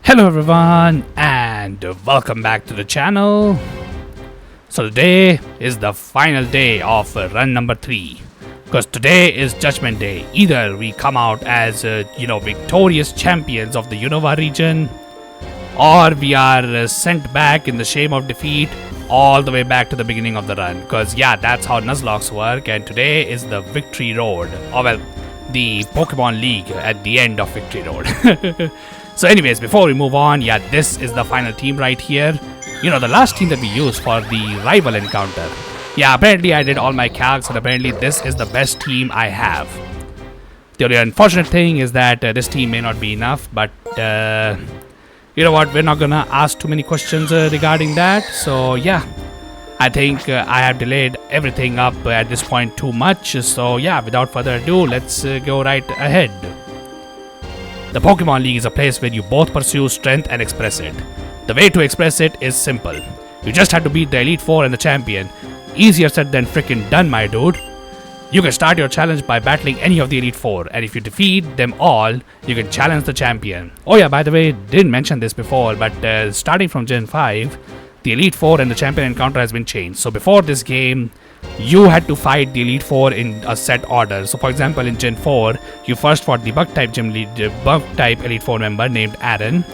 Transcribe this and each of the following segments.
Hello everyone and welcome back to the channel. So today is the final day of run number 3, because today is Judgment Day. Either we come out as victorious champions of the Unova region, or we are sent back in the shame of defeat all the way back to the beginning of the run, because yeah, that's how Nuzlocks work. And today is the Victory Road, or well, the Pokemon League at the end of Victory Road. So anyways, before we move on, yeah, this is the final team right here. You know, the last team that we used for the rival encounter. Yeah, apparently I did all my calcs and apparently this is the best team I have. The only unfortunate thing is that this team may not be enough, but you know what, we're not gonna ask too many questions regarding that. So yeah, I think I have delayed everything up at this point too much. So yeah, without further ado, let's go right ahead. The Pokemon League is a place where you both pursue strength and express it. The way to express it is simple. You just have to beat the Elite Four and the champion. Easier said than frickin' done, my dude. You can start your challenge by battling any of the Elite Four, and if you defeat them all, you can challenge the champion. Oh yeah, by the way, didn't mention this before, but starting from Gen 5, the Elite Four and the champion encounter has been changed. So before this game, you had to fight the Elite Four in a set order. So for example, in Gen 4, you first fought the Bug-type Bug-type Elite Four member named Aaron.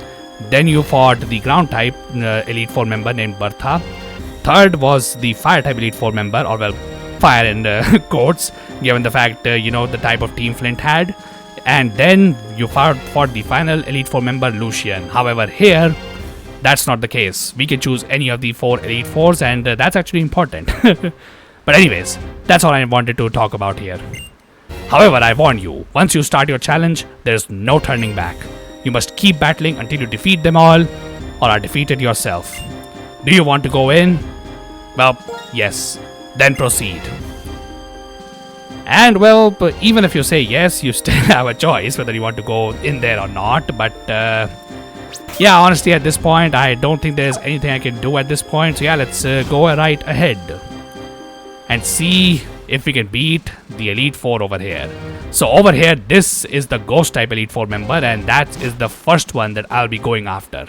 Then you fought the Ground-type Elite Four member named Bertha. Third was the Fire-type Elite Four member, or well, Fire in quotes, given the fact, the type of team Flint had. And then you fought the final Elite Four member, Lucian. However, here, that's not the case. We can choose any of the 4 Elite Fours, and that's actually important. But anyways, that's all I wanted to talk about here. However, I warn you, once you start your challenge, there's no turning back. You must keep battling until you defeat them all, or are defeated yourself. Do you want to go in? Well, yes. Then proceed. And well, even if you say yes, you still have a choice whether you want to go in there or not. But yeah, honestly, at this point, I don't think there's anything I can do at this point. So yeah, let's go right ahead and see if we can beat the Elite Four over here. So over here, this is the Ghost-type Elite Four member, and that is the first one that I'll be going after.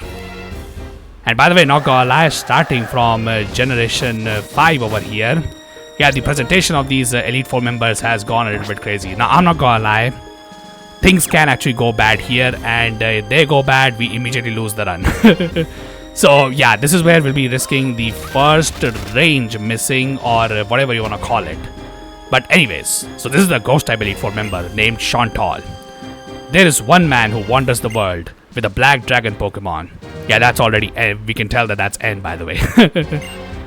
And by the way, not gonna lie, starting from Generation 5 over here, yeah, the presentation of these Elite Four members has gone a little bit crazy. Now, I'm not gonna lie, things can actually go bad here, and if they go bad, we immediately lose the run. So yeah, this is where we'll be risking the first range missing, or whatever you want to call it. But anyways, so this is the Ghost-type Elite Four member named Shauntal. There is one man who wanders the world with a black dragon Pokemon. Yeah, that's already N. We can tell that that's N, by the way.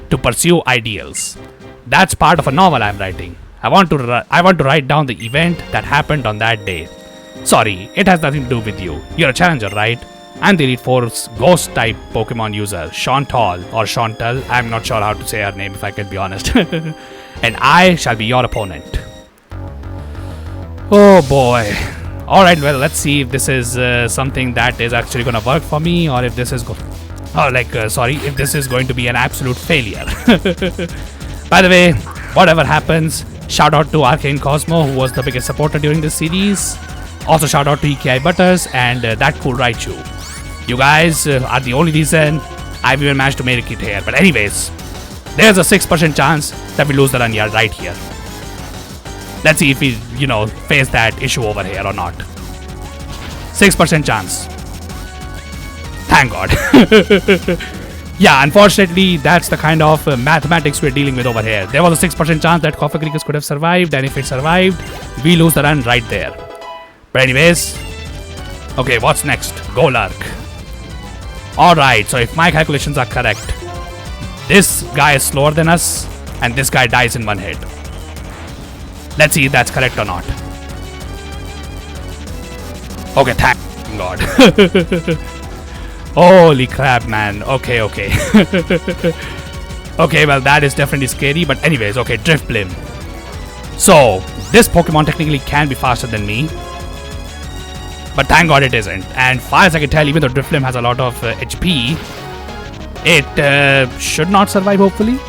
To pursue ideals. That's part of a novel I'm writing. I want to write down the event that happened on that day. Sorry, it has nothing to do with you. You're a challenger, right? I'm the Elite Four's Ghost-type Pokemon user, Shauntal, or Shauntal. I'm not sure how to say her name, if I can be honest. And I shall be your opponent. Oh boy. Alright, well, let's see if this is something that is actually gonna work for me, or if this is if this is going to be an absolute failure. By the way, whatever happens, shout out to Arcane Cosmo, who was the biggest supporter during this series. Also shout out to EKI Butters and That Cool Raichu. You guys are the only reason I've even managed to make it here. But anyways, there's a 6% chance that we lose the run here, right here. Let's see if we, face that issue over here or not. 6% chance. Thank God. Yeah, unfortunately, that's the kind of mathematics we're dealing with over here. There was a 6% chance that Cofagrigus could have survived, and if it survived, we lose the run right there. But anyways, okay, what's next? Golurk. Alright, so if my calculations are correct, this guy is slower than us, and this guy dies in one hit. Let's see if that's correct or not. Okay, thank God. Holy crap, man. Okay. Okay, well, that is definitely scary, but anyways, okay, Drifblim. So, this Pokemon technically can be faster than me, but thank God it isn't. And far as I can tell, even though Drifblim has a lot of HP, it should not survive, hopefully.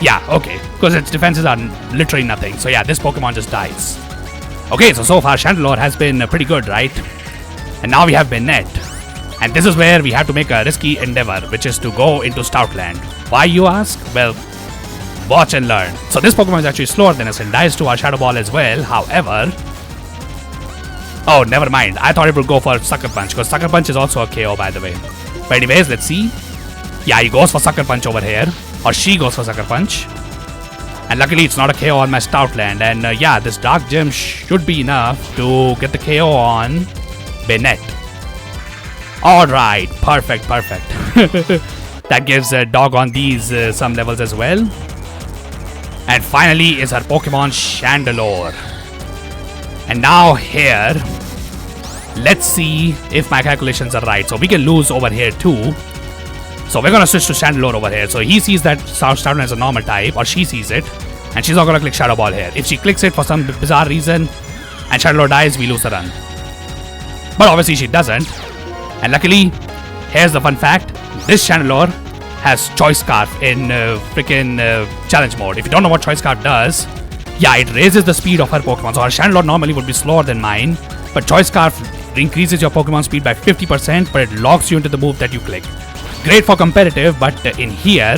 Yeah, okay, because its defenses are literally nothing. So yeah, this Pokemon just dies. Okay, so far Shauntal has been pretty good, right? And now we have Bennett. And this is where we have to make a risky endeavor, which is to go into Stoutland. Why, you ask? Well, watch and learn. So this Pokemon is actually slower than us and dies to our Shadow Ball as well. However... Oh, never mind. I thought it would go for Sucker Punch, because Sucker Punch is also a KO, by the way. But anyways, let's see. Yeah, he goes for Sucker Punch over here. Or she goes for Sucker Punch. And luckily, it's not a KO on my Stoutland. And yeah, this Dark Gem should be enough to get the KO on Bennett. Alright, perfect. That gives a dog on these some levels as well. And finally is our Pokemon Chandelure. And now here, let's see if my calculations are right. So we can lose over here too. So we're gonna switch to Chandelure over here. So he sees that Stoutland is a normal type, or she sees it, and she's not gonna click Shadow Ball here. If she clicks it for some bizarre reason and Chandelure dies, we lose the run. But obviously she doesn't. And luckily, here's the fun fact. This Chandelure has Choice Scarf in freaking challenge mode. If you don't know what Choice Scarf does, yeah, it raises the speed of her Pokemon. So her Chandelure normally would be slower than mine, but Choice Scarf increases your Pokemon speed by 50%, but it locks you into the move that you click. Great for competitive, but in here,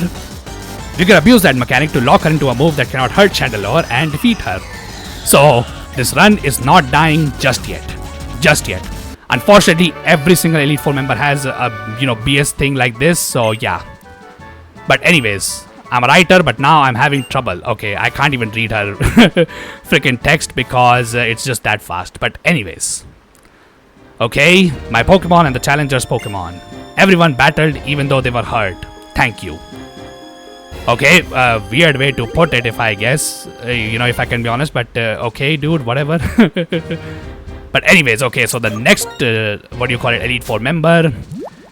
you can abuse that mechanic to lock her into a move that cannot hurt Chandelure and defeat her. So this run is not dying just yet. Unfortunately, every single Elite Four member has a BS thing like this, so yeah. But anyways, I'm a writer, but now I'm having trouble. Okay, I can't even read her freaking text because it's just that fast. But anyways, okay, my Pokemon and the challenger's Pokemon. Everyone battled even though they were hurt. Thank you. Okay, weird way to put it, if I guess, if I can be honest, but okay, dude, whatever. But anyways, okay, so the next, Elite Four member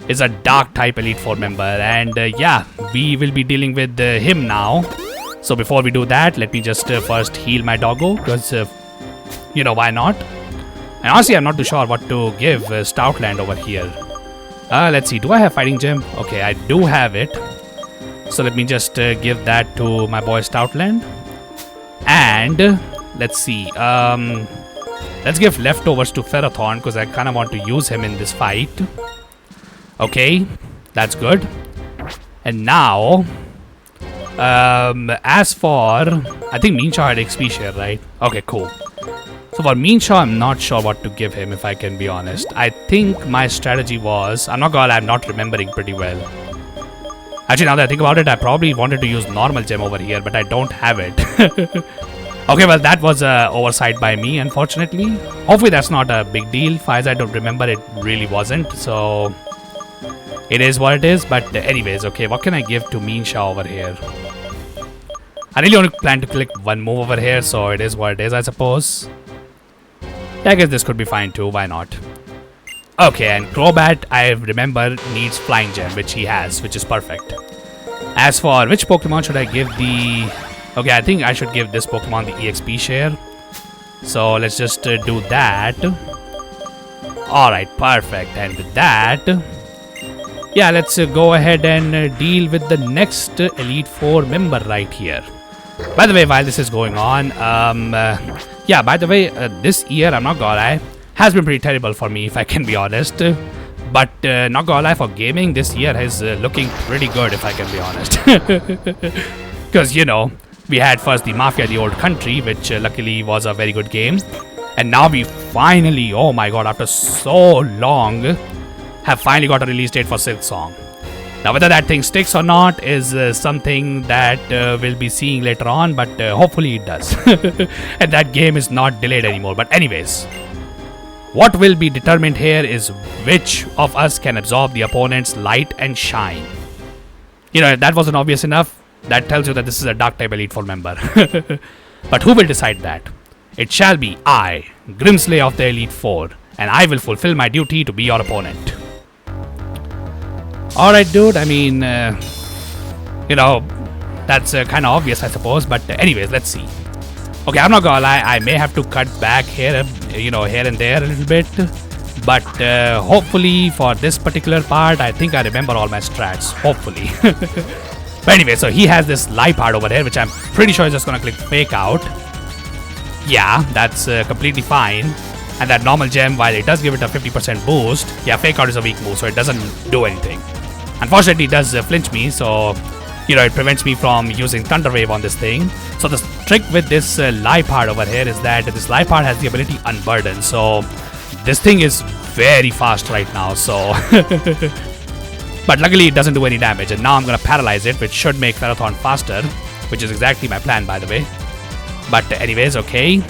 is a Dark type Elite Four member, and yeah, we will be dealing with him now. So before we do that, let me just first heal my doggo, because, why not? And honestly, I'm not too sure what to give Stoutland over here. Let's see, do I have Fighting Gem? Okay, I do have it. So let me just give that to my boy Stoutland. And let's see, let's give leftovers to Ferrothorn, because I kind of want to use him in this fight. Okay, that's good. And now, as for, I think Mienshao had XP share, right? Okay, cool. So for Mienshao, I'm not sure what to give him, if I can be honest. I think my strategy was, I'm not remembering pretty well. Actually, now that I think about it, I probably wanted to use normal gem over here, but I don't have it. Okay, well, that was an oversight by me, unfortunately. Hopefully, that's not a big deal. Far as I don't remember, it really wasn't. So, it is what it is. But anyways, okay, what can I give to Mienshao over here? I really only plan to click one move over here, so it is what it is, I suppose. I guess this could be fine too, why not? Okay, and Crobat, I remember, needs Flying Gem, which he has, which is perfect. As for which Pokemon should I give the... Okay, I think I should give this Pokemon the EXP share. So let's just do that. Alright, perfect. And with that... Yeah, let's go ahead and deal with the next Elite Four member right here. By the way, while this is going on, yeah, by the way, this year, I'm not gonna lie, has been pretty terrible for me, if I can be honest. But not gonna lie, for gaming, this year is looking pretty good, if I can be honest. Because, we had first the Mafia, the Old Country, which luckily was a very good game. And now we finally, oh my god, after so long, have finally got a release date for Silk Song. Now, whether that thing sticks or not is something that we'll be seeing later on, but hopefully it does. And that game is not delayed anymore. But anyways, what will be determined here is which of us can absorb the opponent's light and shine. If that wasn't obvious enough, that tells you that this is a Dark type Elite Four member. But who will decide that? It shall be I, Grimsley of the Elite Four, and I will fulfill my duty to be your opponent. Alright, dude, I mean, that's kind of obvious, I suppose, but anyways, let's see. Okay, I'm not gonna lie, I may have to cut back here, here and there a little bit, but hopefully for this particular part, I think I remember all my strats, hopefully. But anyway, so he has this Liepard over here, which I'm pretty sure is just gonna click Fake Out. Yeah, that's completely fine. And that normal gem, while it does give it a 50% boost, yeah, fake out is a weak move, so it doesn't do anything. Unfortunately, it does flinch me, so it prevents me from using Thunder Wave on this thing. So the trick with this life part over here is that this life part has the ability Unburden. So this thing is very fast right now, so but luckily it doesn't do any damage, and now I'm gonna paralyze it, which should make Ferrothorn faster, which is exactly my plan, by the way. But anyways, okay,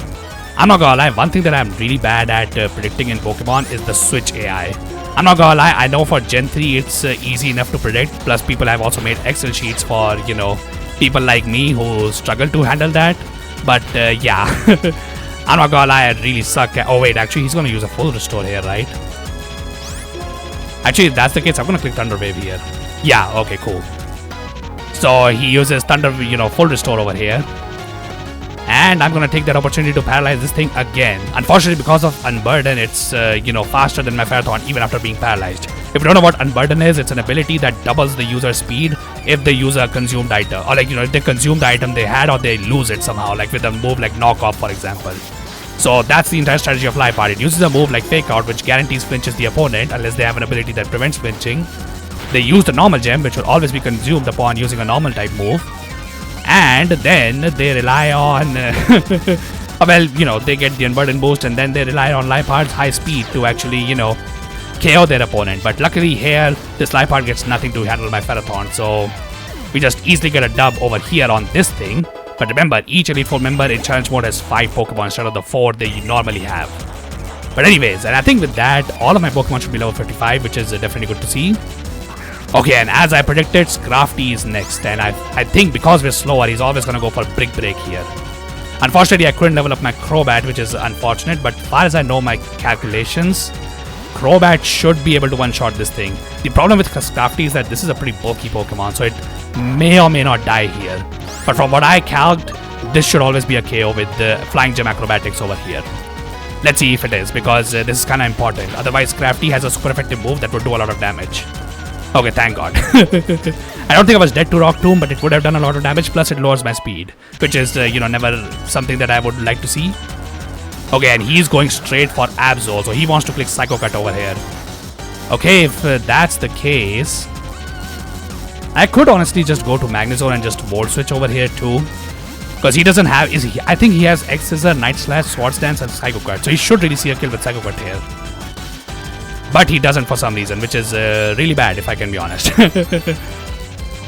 I'm not gonna lie, one thing that I'm really bad at predicting in Pokemon is the Switch AI. I'm not gonna lie, I know for Gen 3 it's easy enough to predict, plus people have also made Excel sheets for, people like me who struggle to handle that. But yeah, I'm not gonna lie, I really suck at... Oh wait, actually he's gonna use a full restore here, right? Actually, if that's the case, I'm gonna click Thunder Wave here. Yeah, okay, cool. So he uses Thunder, full restore over here. And I'm gonna take that opportunity to paralyze this thing again. Unfortunately, because of Unburden, it's faster than my Ferrothorn even after being paralyzed. If you don't know what Unburden is, it's an ability that doubles the user's speed if the user consumed item, or if they consume the item they had, or they lose it somehow, like with a move like Knock Off, for example. So that's the entire strategy of Life Art. It uses a move like Fake Out, which guarantees flinches the opponent unless they have an ability that prevents flinching. They use the normal gem, which will always be consumed upon using a normal type move. And then they rely on they get the Unburden boost, and then they rely on Life Art's high speed to actually KO their opponent. But luckily here this Life Art gets nothing to handle my Ferrothorn, so we just easily get a dub over here on this thing. But remember, each Elite Four member in challenge mode has 5 Pokemon instead of the 4 they normally have. But anyways, and I think with that all of my Pokemon should be level 55, which is definitely good to see. Okay, and as I predicted, Scrafty is next, and I think because we're slower, he's always going to go for Brick Break here. Unfortunately, I couldn't level up my Crobat, which is unfortunate, but as far as I know my calculations, Crobat should be able to one-shot this thing. The problem with Scrafty is that this is a pretty bulky Pokemon, so it may or may not die here. But from what I calced, this should always be a KO with the Flying Gem Acrobatics over here. Let's see if it is, because this is kind of important. Otherwise, Scrafty has a super effective move that would do a lot of damage. Okay, thank God. I don't think I was dead to Rock Tomb, but it would have done a lot of damage, plus it lowers my speed, which is, never something that I would like to see. Okay, and he's going straight for Absol, so he wants to click Psycho Cut over here. Okay, if that's the case, I could honestly just go to Magnezone and just Volt Switch over here too. Because he doesn't have... I think he has X-Scissor, Night Slash, Swords Dance, and Psycho Cut, so he should really see a kill with Psycho Cut here. But he doesn't for some reason, which is really bad if I can be honest.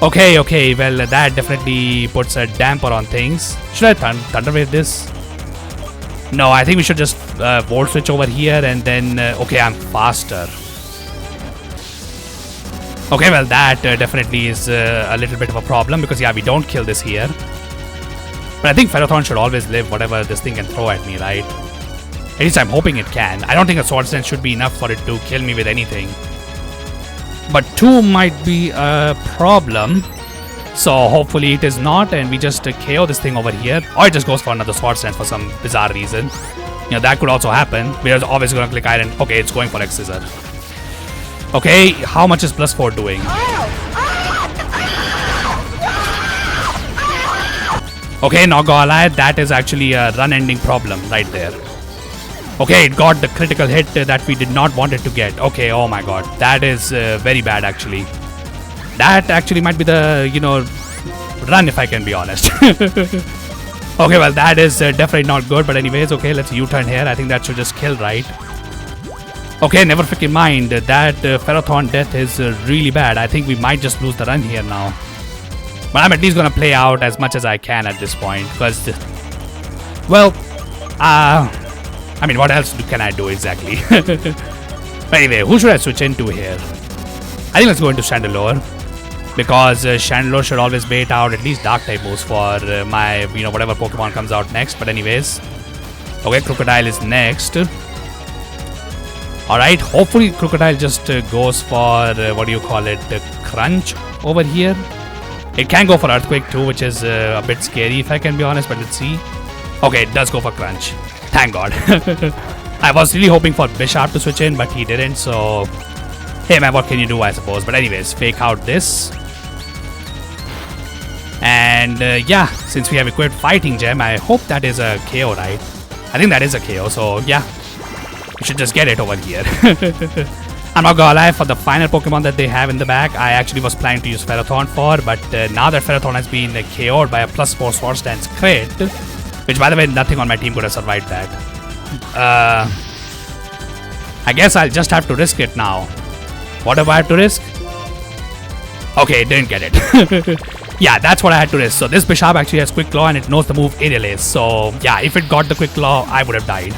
Okay, well that definitely puts a damper on things. Should I Thunder Wave this? No, I think we should just Volt Switch over here and then... okay, I'm faster. Okay, well that definitely is a little bit of a problem because yeah, we don't kill this here. But I think Ferrothorn should always live whatever this thing can throw at me, right? At least I'm hoping it can. I don't think a Swords Dance should be enough for it to kill me with anything. But 2 might be a problem. So hopefully it is not, and we just KO this thing over here. Or it just goes for another Swords Dance for some bizarre reason. That could also happen. We're always going to click Iron. Okay, it's going for X-Scissor. Okay, how much is +4 doing? Okay, not gonna lie, that is actually a run-ending problem right there. Okay, it got the critical hit that we did not want it to get. Okay, oh my god, that is very bad actually. That actually might be the, run if I can be honest. Okay, well that is definitely not good, but anyways, okay, let's U-turn here. I think that should just kill, right? Okay, never freaking mind. That Ferrothorn death is really bad. I think we might just lose the run here now. But I'm at least gonna play out as much as I can at this point, because, well, I mean, what else can I do exactly? But anyway, who should I switch into here? I think let's go into Chandelure, because Chandelure should always bait out at least Dark type moves for my, whatever Pokemon comes out next. But anyways, okay, Crocodile is next. Alright, hopefully Crocodile just goes for, Crunch over here. It can go for Earthquake too, which is a bit scary if I can be honest, but let's see. Okay, it does go for Crunch. Thank God. I was really hoping for Bisharp to switch in, but he didn't, so... Hey man, what can you do, I suppose? But anyways, fake out this. And yeah, since we have equipped Fighting Gem, I hope that is a KO, right? I think that is a KO, so yeah. we should just get it over here. I'm not gonna lie, for the final Pokemon that they have in the back, I actually was planning to use Ferrothorn for, but now that Ferrothorn has been KO'd by a +4 Swords Dance crit, which by the way, nothing on my team could have survived that. I guess I'll just have to risk it now. What do I have to risk? Okay, didn't get it. Yeah, that's what I had to risk. So this Bishop actually has Quick Claw and it knows the move Aerial Ace. So yeah, if it got the Quick Claw, I would have died.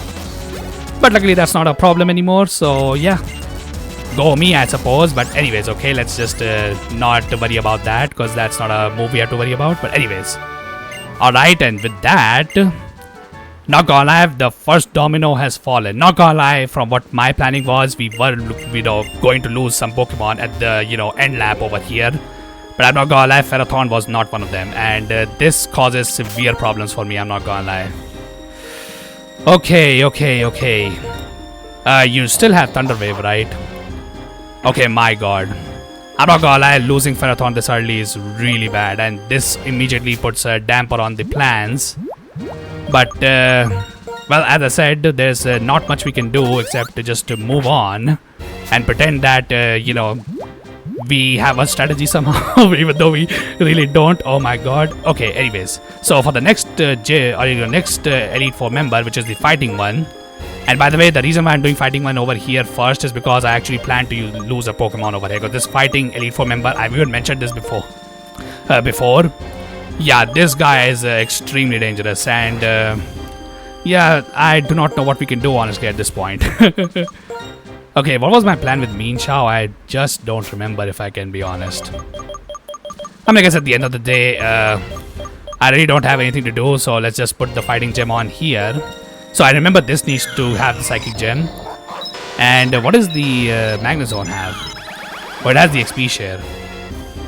But luckily that's not a problem anymore. So yeah, go me, I suppose. But anyways, okay, let's just not worry about that, because that's not a move we have to worry about. But anyways, alright, and with that, not gonna lie, the first domino has fallen. Not gonna lie, from what my planning was, we were going to lose some Pokemon at the end lap over here. But I'm not gonna lie, Ferrothorn was not one of them, and this causes severe problems for me, I'm not gonna lie. Okay. You still have Thunder Wave, right? Okay, my god. I'm not gonna lie, losing Ferrothorn this early is really bad, and this immediately puts a damper on the plans. But, well, as I said, there's not much we can do except to just move on and pretend that, we have a strategy somehow, even though we really don't. Oh my god. Okay, anyways. So for the next Elite Four member, which is the Fighting one. And by the way, the reason why I'm doing Fighting one over here first is because I actually plan to lose a Pokemon over here. Because this Fighting Elite Four member, I've even mentioned this before. Yeah, this guy is extremely dangerous. And yeah, I do not know what we can do honestly at this point. Okay, what was my plan with Mean Chow? I just don't remember, if I can be honest. I mean, I guess at the end of the day, I really don't have anything to do, so let's just put the Fighting Gem on here. So I remember this needs to have the Psychic Gem. And what does the Magnezone have? Oh, it has the XP share.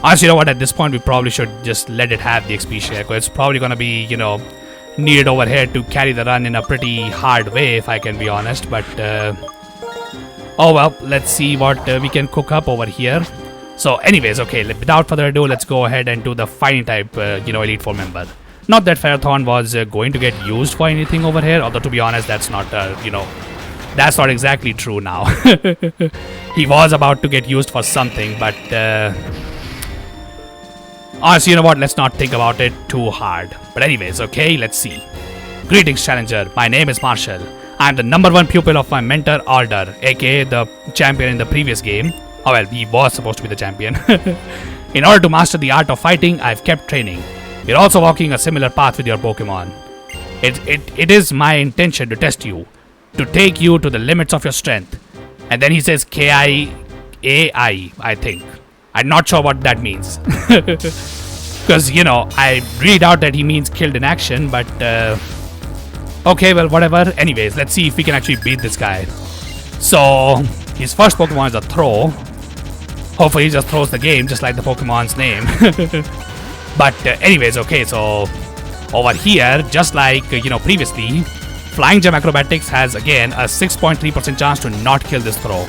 Honestly, you know what, at this point we probably should just let it have the XP share, because it's probably gonna be, needed over here to carry the run in a pretty hard way, if I can be honest. But oh well, let's see what we can cook up over here. So anyways, okay, without further ado, let's go ahead and do the Fighting type, Elite Four member. Not that Ferrothorn was going to get used for anything over here, although to be honest, that's not, that's not exactly true now. He was about to get used for something, but honestly, you know what, let's not think about it too hard. But anyways, okay, let's see. Greetings, Challenger. My name is Marshal. I'm the #1 pupil of my mentor, Alder, aka the champion in the previous game. Oh well, he was supposed to be the champion. In order to master the art of fighting, I've kept training. You're also walking a similar path with your Pokemon. It is my intention to test you, to take you to the limits of your strength. And then he says KIAI, I think. I'm not sure what that means. Because, I really doubt that he means killed in action, but okay, well, whatever. Anyways, let's see if we can actually beat this guy. So, his first Pokemon is a Throw. Hopefully he just throws the game, just like the Pokemon's name. But anyways, okay, so over here, just like, previously, Flying Gem Acrobatics has, again, a 6.3% chance to not kill this Throw.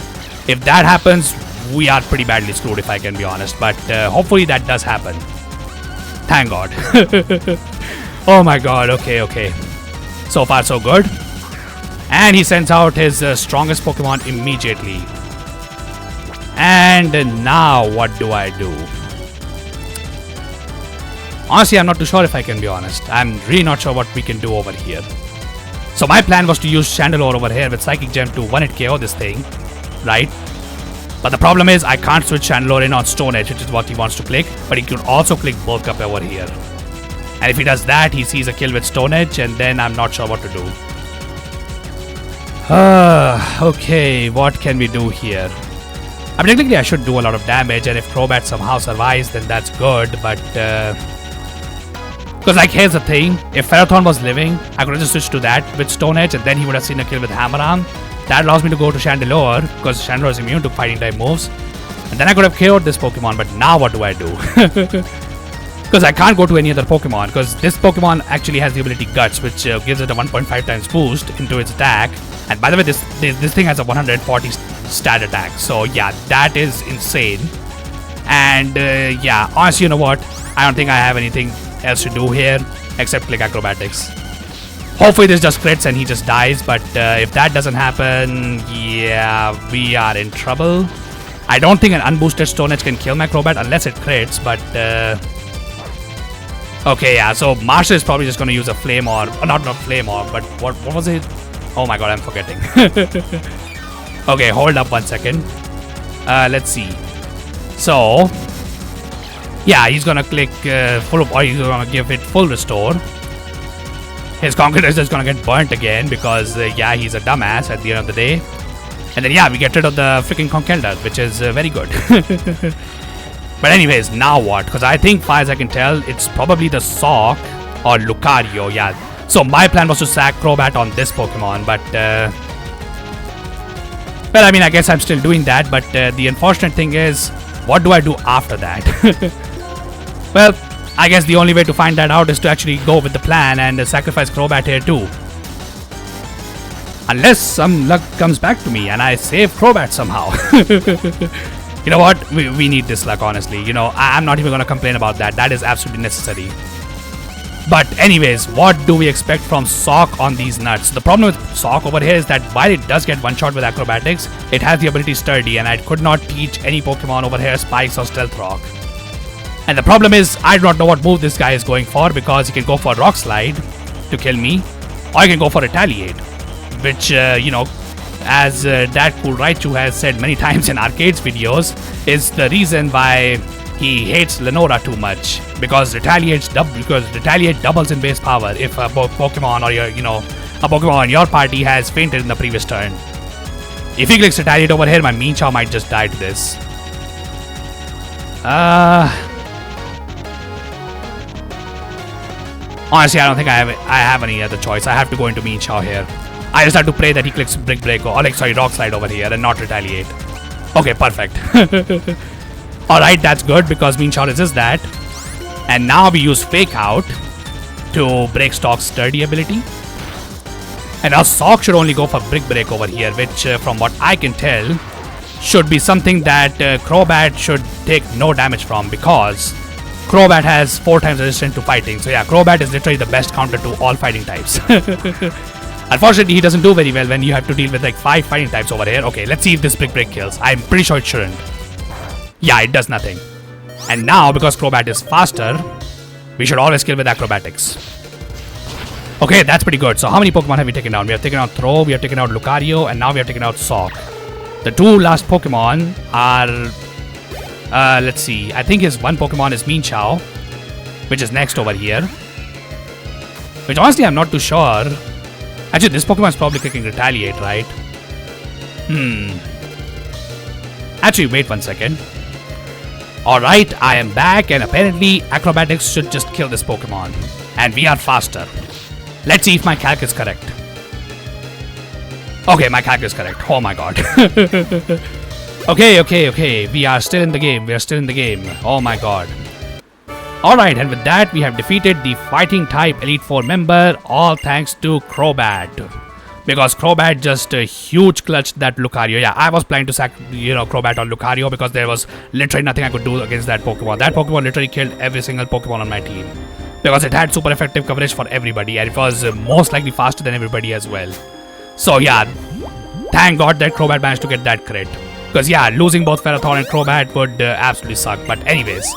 If that happens, we are pretty badly screwed, if I can be honest. But hopefully that does happen. Thank God. Oh my god, okay. So far so good. And he sends out his strongest Pokemon immediately. And now what do I do? Honestly, I'm not too sure, if I can be honest. I'm really not sure what we can do over here. So my plan was to use Shauntal over here with Psychic Gem to 1-hit KO this thing. Right? But the problem is I can't switch Shauntal in on Stone Edge, which is what he wants to click. But he could also click Bulk Up over here. And if he does that, he sees a kill with Stone Edge, and then I'm not sure what to do. Okay, what can we do here? I mean, technically I should do a lot of damage, and if Crobat somehow survives, then that's good, but because, like, here's the thing. If Ferrothorn was living, I could have just switched to that with Stone Edge, and then he would have seen a kill with Hammer Arm. That allows me to go to Chandelure, because Chandelure is immune to fighting type moves. And then I could have KO'd this Pokemon, but now what do I do? Because I can't go to any other Pokemon, because this Pokemon actually has the ability Guts, which gives it a 1.5 times boost into its attack. And by the way, this thing has a 140 stat attack. So yeah, that is insane. And yeah, honestly, you know what? I don't think I have anything else to do here except click Acrobatics. Hopefully this just crits and he just dies, but if that doesn't happen, yeah, we are in trouble. I don't think an unboosted Stone Edge can kill my Crobat unless it crits, but okay, yeah, so Marshal is probably just going to use a Flame Orb, not Flame Orb, but what was it? Oh my god, I'm forgetting. Okay, hold up 1 second. Let's see. So, yeah, he's gonna click full of, or he's gonna give it full restore. His Concrete is just gonna get burnt again because, yeah, he's a dumbass at the end of the day. And then, yeah, we get rid of the freaking Conkeldurr, which is very good. But anyways, now what? Because I think, far as I can tell, it's probably the Sock or Lucario, yeah. So my plan was to sack Crobat on this Pokemon, but well, I mean, I guess I'm still doing that, but the unfortunate thing is, what do I do after that? Well, I guess the only way to find that out is to actually go with the plan and sacrifice Crobat here too. Unless some luck comes back to me and I save Crobat somehow. You know what? We need this luck, honestly. You know, I'm not even going to complain about that. That is absolutely necessary. But anyways, what do we expect from Sock on these nuts? The problem with Sock over here is that while it does get one-shot with Acrobatics, it has the ability Sturdy, and I could not teach any Pokemon over here Spikes or Stealth Rock. And the problem is, I do not know what move this guy is going for, because he can go for Rock Slide to kill me, or he can go for Retaliate, which, you know, as that cool Raichu has said many times in Arcade's videos, is the reason why he hates Lenora too much, because Retaliate doubles in base power if a Pokemon or a Pokemon in your party has fainted in the previous turn. If he clicks Retaliate over here, my Minchow might just die to this. Honestly, I don't think I have any other choice. I have to go into Minchow here. I just have to pray that he clicks Brick Break or Rock Slide over here and not Retaliate. Okay, perfect. Alright, that's good because Minchow resists that. And now we use Fake Out to break Stock's Sturdy ability. And our Sock should only go for Brick Break over here, which from what I can tell should be something that Crobat should take no damage from, because Crobat has 4 times resistance to fighting. So yeah, Crobat is literally the best counter to all fighting types. Unfortunately, he doesn't do very well when you have to deal with like 5 fighting types over here. Okay, let's see if this Brick Break kills. I'm pretty sure it shouldn't. Yeah, it does nothing. And now, because Crobat is faster, we should always kill with Acrobatics. Okay, that's pretty good. So how many Pokemon have we taken down? We have taken out Throw, we have taken out Lucario, and now we have taken out Sock. The 2 last Pokemon are... let's see. I think his one Pokemon is Minchow, which is next over here. Which honestly, I'm not too sure. Actually, this Pokemon is probably clicking Retaliate, right? Actually, wait 1 second. Alright, I am back, and apparently Acrobatics should just kill this Pokemon. And we are faster. Let's see if my calc is correct. Okay, my calc is correct. Oh my god. Okay. We are still in the game. Oh my god. Alright, and with that, we have defeated the Fighting type Elite Four member, all thanks to Crobat. Because Crobat just huge clutched that Lucario. Yeah, I was planning to sack, Crobat on Lucario because there was literally nothing I could do against that Pokemon. That Pokemon literally killed every single Pokemon on my team. Because it had super effective coverage for everybody, and it was most likely faster than everybody as well. So yeah, thank god that Crobat managed to get that crit. Because yeah, losing both Ferrothorn and Crobat would absolutely suck. But anyways,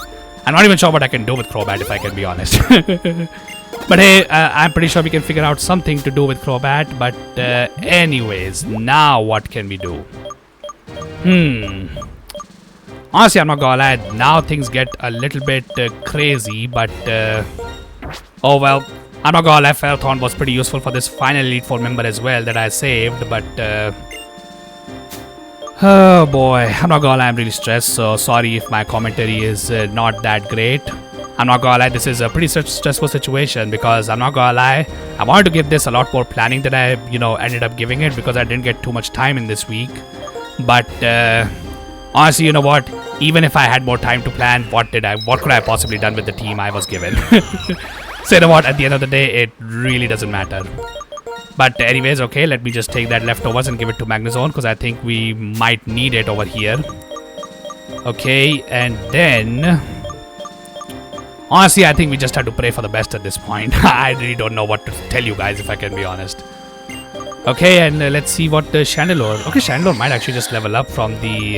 I'm not even sure what I can do with Crobat, if I can be honest. But hey, I'm pretty sure we can figure out something to do with Crobat. But anyways, now what can we do? Honestly, I'm not gonna lie, now things get a little bit crazy, but oh well, I'm not gonna lie, Ferrothorn was pretty useful for this final Elite Four member as well that I saved, but oh boy, I'm not gonna lie, I'm really stressed, so sorry if my commentary is not that great. I'm not gonna lie, this is a pretty stressful situation, because I'm not gonna lie, I wanted to give this a lot more planning than I, ended up giving it, because I didn't get too much time in this week. But honestly, you know what? Even if I had more time to plan, what could I have possibly done with the team I was given? So you know what? At the end of the day, it really doesn't matter. But anyways, okay, let me just take that leftovers and give it to Magnezone, because I think we might need it over here. Okay, and then... Honestly, I think we just have to pray for the best at this point. I really don't know what to tell you guys, if I can be honest. Okay, and let's see what Shauntal. Okay, Shauntal might actually just level up from the,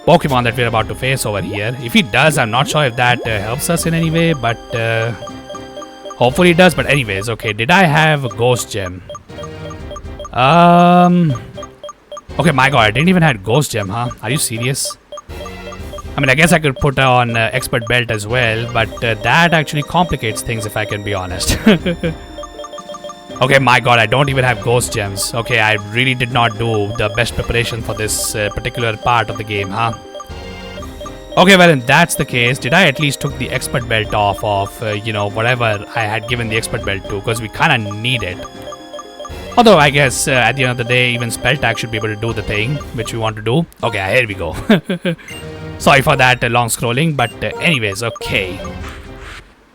Pokemon that we're about to face over here. If he does, I'm not sure if that helps us in any way, but hopefully it does. But anyways, okay, did I have a Ghost Gem? Okay, my god, I didn't even have Ghost Gem, huh? Are you serious? I mean, I guess I could put on Expert Belt as well, but that actually complicates things, if I can be honest. Okay, my god, I don't even have Ghost Gems. Okay, I really did not do the best preparation for this particular part of the game, huh? Okay, well, if that's the case, did I at least took the Expert Belt off of, whatever I had given the Expert Belt to? Because we kind of need it. Although, I guess, at the end of the day, even Spell Tag should be able to do the thing which we want to do. Okay, here we go. Sorry for that long scrolling, but anyways, okay.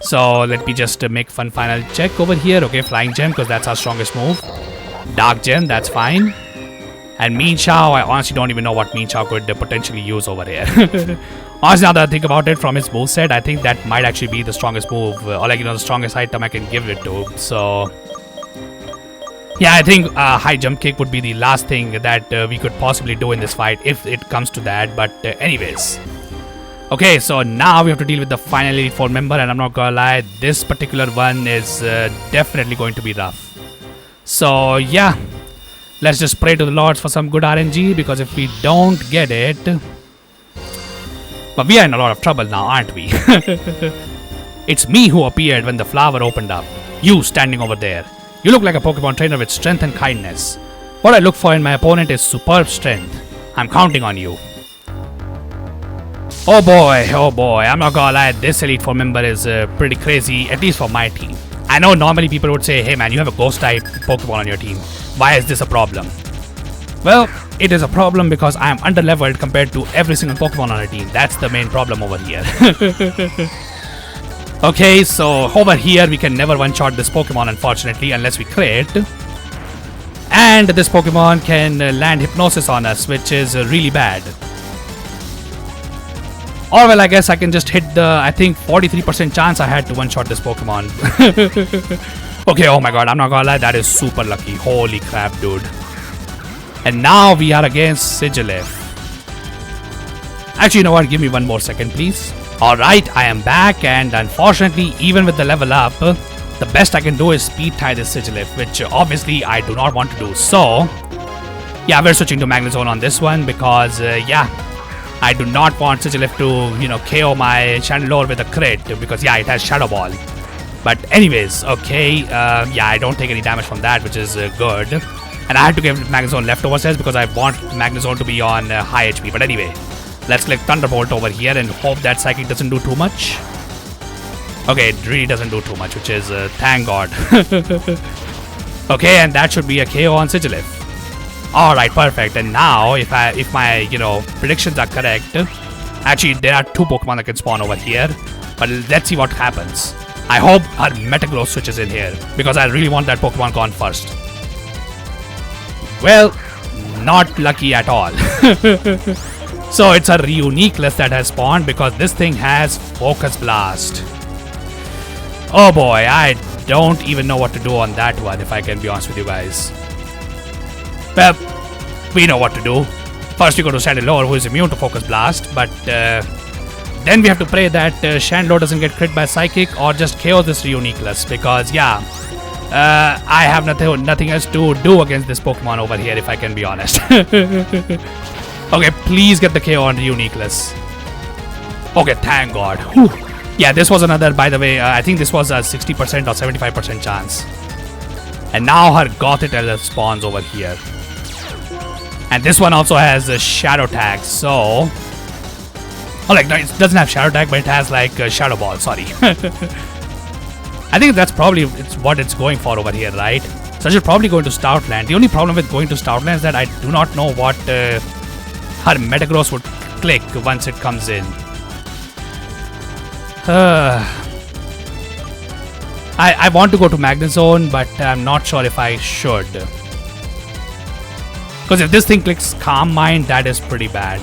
So, let me just make fun final check over here. Okay, Flying Gem, because that's our strongest move. Dark Gem, that's fine. And Mean Chow, I honestly don't even know what Mean Chow could potentially use over here. Honestly, now that I think about it from its moveset, I think that might actually be the strongest move, or the strongest item I can give it to. So, yeah, I think High Jump Kick would be the last thing that we could possibly do in this fight if it comes to that. But anyways. Okay, so now we have to deal with the final Elite Four member, and I'm not gonna lie, this particular one is definitely going to be rough. So, yeah. Let's just pray to the Lords for some good RNG, because if we don't get it... But we are in a lot of trouble now, aren't we? It's me who appeared when the flower opened up. You standing over there. You look like a Pokemon trainer with strength and kindness. What I look for in my opponent is superb strength. I'm counting on you. Oh boy, I'm not gonna lie, this Elite Four member is pretty crazy, at least for my team. I know normally people would say, hey man, you have a Ghost type Pokemon on your team. Why is this a problem? Well, it is a problem because I am underleveled compared to every single Pokemon on our team. That's the main problem over here. Okay, so over here we can never one-shot this Pokemon, unfortunately, unless we crit. And this Pokemon can land Hypnosis on us, which is really bad. Or well, I guess I can just hit the, I think, 43% chance I had to one-shot this Pokemon. Okay, oh my god, I'm not gonna lie, that is super lucky. Holy crap, dude. And now we are against Sigilyph. Actually, you know what, give me one more second, please. Alright, I am back, and unfortunately, even with the level up, the best I can do is speed tie this Sigilyph, which obviously I do not want to do. So, yeah, we're switching to Magnezone on this one because, yeah, I do not want Sigilyph to, KO my Shauntal with a crit because, yeah, it has Shadow Ball. But anyways, okay, yeah, I don't take any damage from that, which is good. And I had to give Magnezone leftover cells because I want Magnezone to be on high HP. But anyway, let's click Thunderbolt over here and hope that Psychic doesn't do too much. Okay, it really doesn't do too much, which is, thank God. Okay, and that should be a KO on Sigilyph. Alright, perfect. And now, if my, predictions are correct, actually, there are two Pokemon that can spawn over here. But let's see what happens. I hope our Metagross switches in here, because I really want that Pokemon gone first. Well, not lucky at all. So it's a Reuniqueless that has spawned because this thing has Focus Blast. Oh boy, I don't even know what to do on that one, if I can be honest with you guys. Well, we know what to do. First we go to Shauntal, who is immune to Focus Blast, but then we have to pray that Shauntal doesn't get crit by Psychic or just KO this Reuniqueless, because yeah, I have nothing else to do against this Pokemon over here, if I can be honest. Okay, please get the KO on Reuniqueless. Okay, thank God. Whew. Yeah, this was another, by the way, I think this was a 60% or 75% chance. And now her Gothitelle spawns over here. And this one also has a Shadow Tag, so... Oh, like, no, it doesn't have Shadow Tag, but it has, like, Shadow Ball, sorry. I think that's probably what it's going for over here, right? So I should probably go into Stoutland. The only problem with going to Stoutland is that I do not know what her Metagross would click once it comes in. I want to go to Magnezone, but I'm not sure if I should. Because if this thing clicks Calm Mind, that is pretty bad.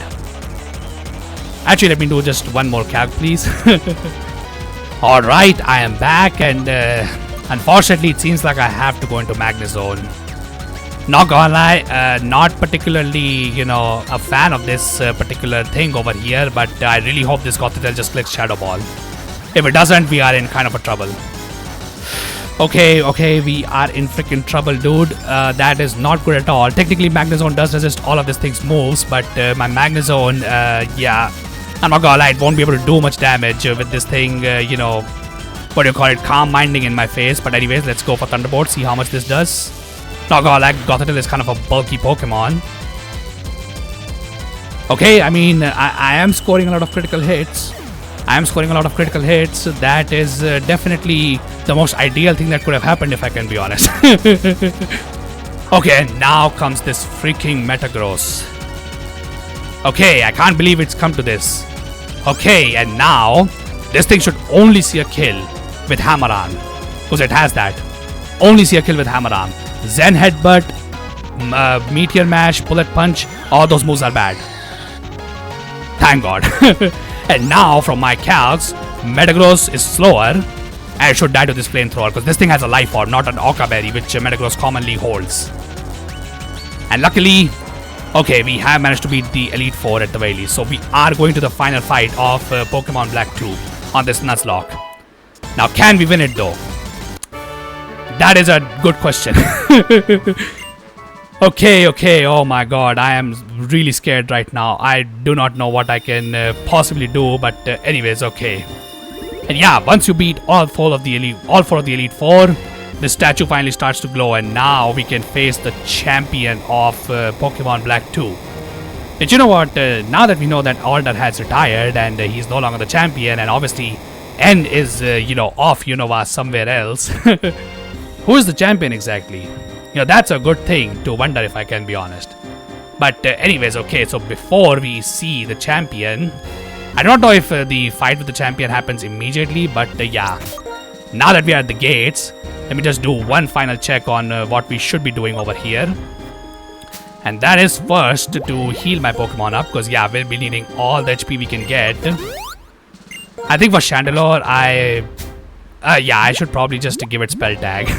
Actually, let me do just one more calc, please. Alright, I am back, and unfortunately, it seems like I have to go into Magnezone. Not gonna lie, not particularly, a fan of this particular thing over here, but I really hope this Gothitelle just clicks Shadow Ball. If it doesn't, we are in kind of a trouble. Okay, we are in freaking trouble, dude. That is not good at all. Technically, Magnezone does resist all of this thing's moves, but my Magnezone, yeah, I'm not gonna lie, it won't be able to do much damage with this thing, what do you call it, calm minding in my face. But anyways, let's go for Thunderbolt, see how much this does. Not gonna lie, Gothitelle is kind of a bulky Pokemon. Okay, I mean, I am scoring a lot of critical hits. That is definitely the most ideal thing that could have happened, if I can be honest. Okay, now comes this freaking Metagross. Okay, I can't believe it's come to this. Okay, and now this thing should only see a kill with Hammer-On, because it has that. Only see a kill with Hammer-On. Zen Headbutt, Meteor Mash, Bullet Punch, all those moves are bad. Thank God. And now, from my calcs, Metagross is slower and it should die to this Flamethrower, because this thing has a Life Orb, not an Orca Berry, which Metagross commonly holds. And luckily, okay, we have managed to beat the Elite Four at the very least. So we are going to the final fight of Pokemon Black 2 on this Nuzlocke. Now, can we win it though? That is a good question. Okay, oh my god, I am really scared right now. I do not know what I can possibly do, but anyways, okay. And yeah, once you beat all four of the Elite Four, the statue finally starts to glow, and now we can face the champion of Pokemon Black 2. But you know what, now that we know that Alder has retired and he's no longer the champion, and obviously N is, off Unova somewhere else. Who is the champion exactly? That's a good thing to wonder, if I can be honest. But anyways, okay, so before we see the champion, I don't know if the fight with the champion happens immediately, but yeah. Now that we are at the gates, let me just do one final check on what we should be doing over here. And that is first to heal my Pokemon up, because yeah, we'll be needing all the HP we can get. I think for Chandelure, I should probably just give it Spell Tag.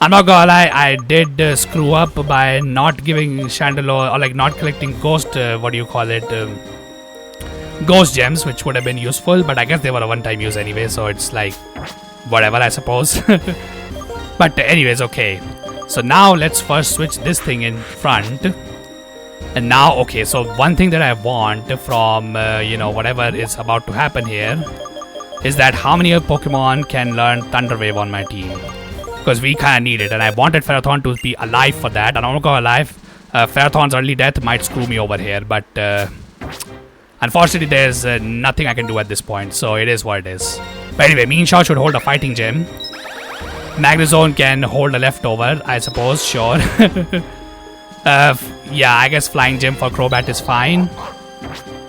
I'm not gonna lie, I did screw up by not giving Chandelure, or like not collecting Ghost, Ghost Gems, which would have been useful, but I guess they were a one-time use anyway, so it's like, whatever, I suppose. But anyways, okay. So now let's first switch this thing in front. And now, okay, so one thing that I want from, whatever is about to happen here is that how many Pokemon can learn Thunder Wave on my team. Because we kind of need it, and I wanted Ferrothorn to be alive for that, and I'm not gonna lie, Ferrothorn's early death might screw me over here, but unfortunately there's nothing I can do at this point, so it is what it is. But anyway, Meanshot should hold a Fighting Gem. Magnezone can hold a Leftover, I suppose, sure. Yeah, I guess Flying Gem for Crobat is fine.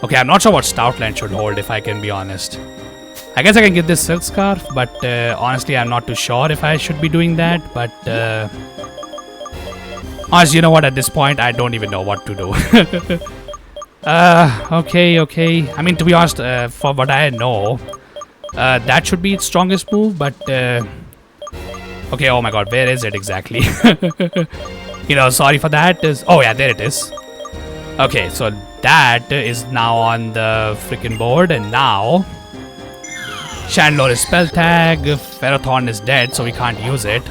Okay, I'm not sure what Stoutland should hold, if I can be honest. I guess I can get this Silk Scarf, but honestly, I'm not too sure if I should be doing that. But honestly, you know what? At this point, I don't even know what to do. Okay. I mean, to be honest, for what I know, that should be its strongest move. But okay, oh my god, where is it exactly? Sorry for that. Oh yeah, there it is. Okay, so that is now on the freaking board, and now Chandelure is Spell Tag, Ferrothorn is dead, so we can't use it.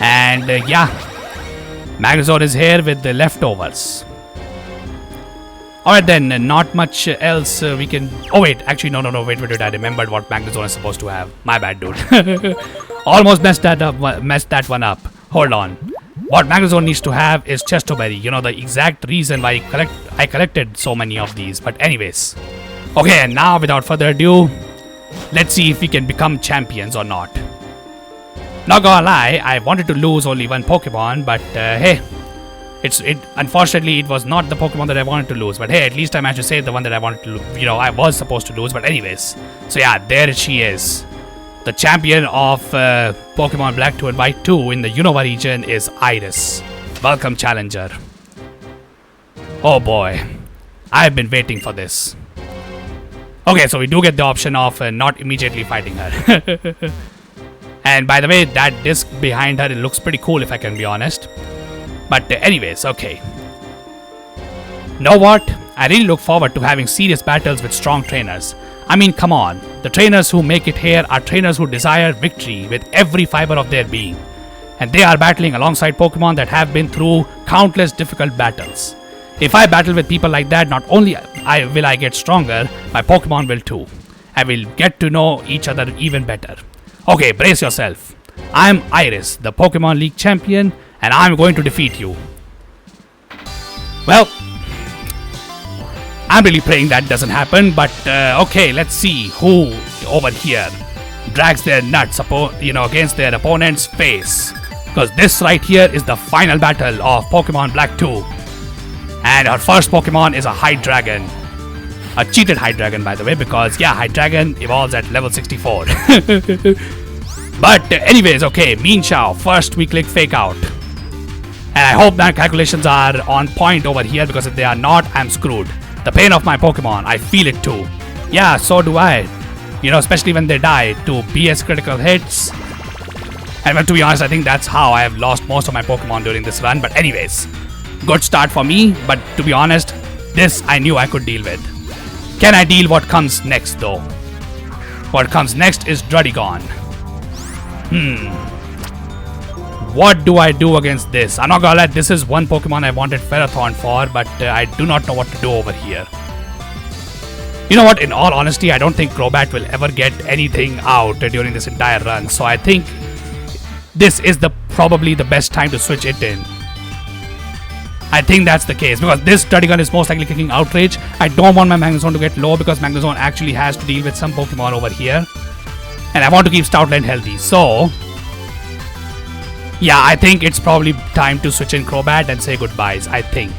And yeah, Magnezone is here with the leftovers. Alright then, not much else we can... Oh wait, actually no, wait, I remembered what Magnezone is supposed to have. My bad, dude. Almost messed that one up. Hold on. What Magnezone needs to have is Chesto Berry. The exact reason why I collected so many of these. But anyways. Okay, and now without further ado, let's see if we can become champions or not. Not gonna lie, I wanted to lose only one Pokemon, but hey, unfortunately it was not the Pokemon that I wanted to lose. But hey, at least I managed to save the one that I wanted to, I was supposed to lose. But anyways, so yeah, there she is. The champion of Pokemon Black 2 and White 2 in the Unova region is Iris. Welcome, challenger. Oh boy, I've been waiting for this. Okay, so we do get the option of not immediately fighting her. And by the way, that disc behind her, it looks pretty cool if I can be honest. But anyways, okay. Know what? I really look forward to having serious battles with strong trainers. I mean, come on. The trainers who make it here are trainers who desire victory with every fiber of their being. And they are battling alongside Pokemon that have been through countless difficult battles. If I battle with people like that, not only will I get stronger, my Pokemon will too. I will get to know each other even better. Okay, brace yourself. I'm Iris, the Pokemon League champion, and I'm going to defeat you. Well, I'm really praying that doesn't happen, but okay, let's see who over here drags their nuts against their opponent's face. Because this right here is the final battle of Pokemon Black 2. And our first Pokemon is a Hydreigon. A cheated Hydreigon, by the way, because yeah, Hydreigon evolves at level 64. But anyways, okay, Meanshao, first we click Fake Out. And I hope my calculations are on point over here, because if they are not, I'm screwed. The pain of my Pokemon, I feel it too. Yeah, so do I. Especially when they die to BS critical hits. And well, to be honest, I think that's how I have lost most of my Pokemon during this run. But anyways, good start for me. But to be honest, this I knew I could deal with. Can I deal what comes next though? What comes next is Druddigon. What do I do against this? I'm not gonna lie, this is one Pokemon I wanted Ferrothorn for, but I do not know what to do over here. You know what, in all honesty, I don't think Crobat will ever get anything out during this entire run, so I think this is probably the best time to switch it in. I think that's the case, because this Druddigon is most likely kicking Outrage. I don't want my Magnezone to get low, because Magnezone actually has to deal with some Pokemon over here. And I want to keep Stoutland healthy, so yeah, I think it's probably time to switch in Crobat and say goodbyes, I think.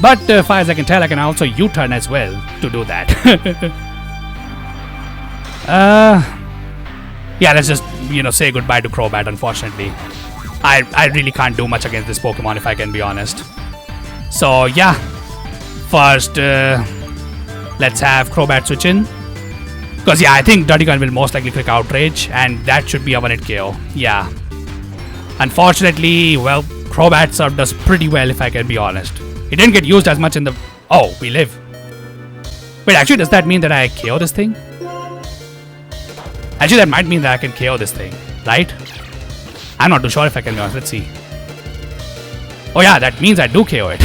But as far as I can tell, I can also U-turn as well to do that. Yeah, let's just, say goodbye to Crobat, unfortunately. I really can't do much against this Pokemon if I can be honest. So yeah, first let's have Crobat switch in. Because yeah, I think Druddigon will most likely click Outrage, and that should be a 1-hit KO. Yeah. Unfortunately, well, Crobat served us pretty well if I can be honest. It didn't get used as much in the... Oh, we live. Wait, actually, does that mean that I KO this thing? Actually, that might mean that I can KO this thing, right? I'm not too sure if I can be honest. Let's see. Oh yeah, that means I do KO it.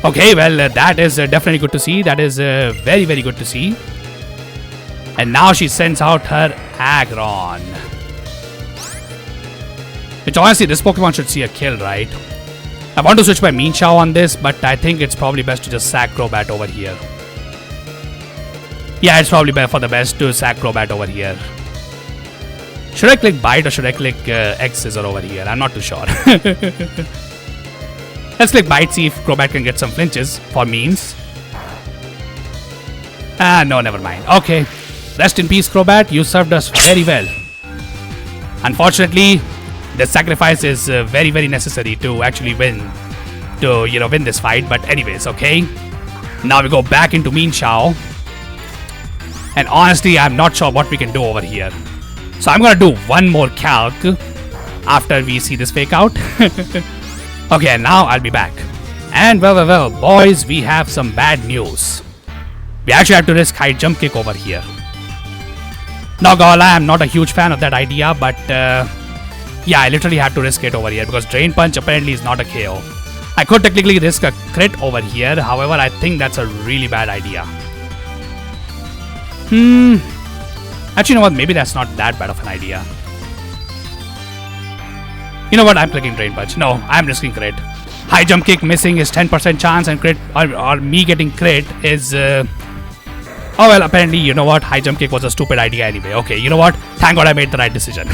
Okay, well, that is definitely good to see. That is very, very good to see. And now she sends out her Aggron. Which honestly, this Pokemon should see a kill, right? I want to switch my Meanshao on this, but I think it's probably best to just sack Crobat over here. Yeah, it's probably for the best to sack Crobat over here. Should I click Bite or should I click X Scissor over here? I'm not too sure. Let's click Bite, see if Crobat can get some flinches for memes. No, never mind. Okay. Rest in peace, Crobat. You served us very well. Unfortunately, the sacrifice is very, very necessary to actually win. To, win this fight. But anyways, okay. Now we go back into Meanshao. And honestly, I'm not sure what we can do over here. So I'm gonna do one more calc after we see this fake out. Okay, now I'll be back. And well, boys, we have some bad news. We actually have to risk high jump kick over here. Not gonna lie, I'm not a huge fan of that idea, but yeah, I literally have to risk it over here because Drain Punch apparently is not a KO. I could technically risk a crit over here, however, I think that's a really bad idea. Actually, you know what? Maybe that's not that bad of an idea. You know what? I'm clicking Drain Punch. No, I'm risking crit. High jump kick missing is 10% chance, and crit or me getting crit is. Oh well, apparently, you know what? High jump kick was a stupid idea anyway. Okay, you know what? Thank God I made the right decision.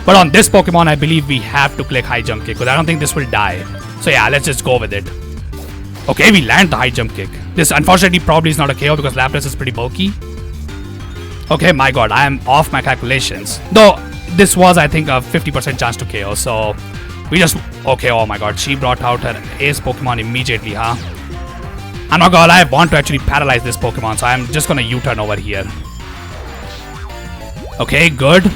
But on this Pokemon, I believe we have to click high jump kick because I don't think this will die. So yeah, let's just go with it. Okay, we land the high jump kick. This unfortunately probably is not a KO because Lapras is pretty bulky. Okay, my god, I am off my calculations. Though, this was, I think, a 50% chance to KO, so we just... Okay, oh my god, she brought out her ace Pokemon immediately, huh? I'm not gonna lie, I want to actually paralyze this Pokemon, so I'm just gonna U-turn over here. Okay, good.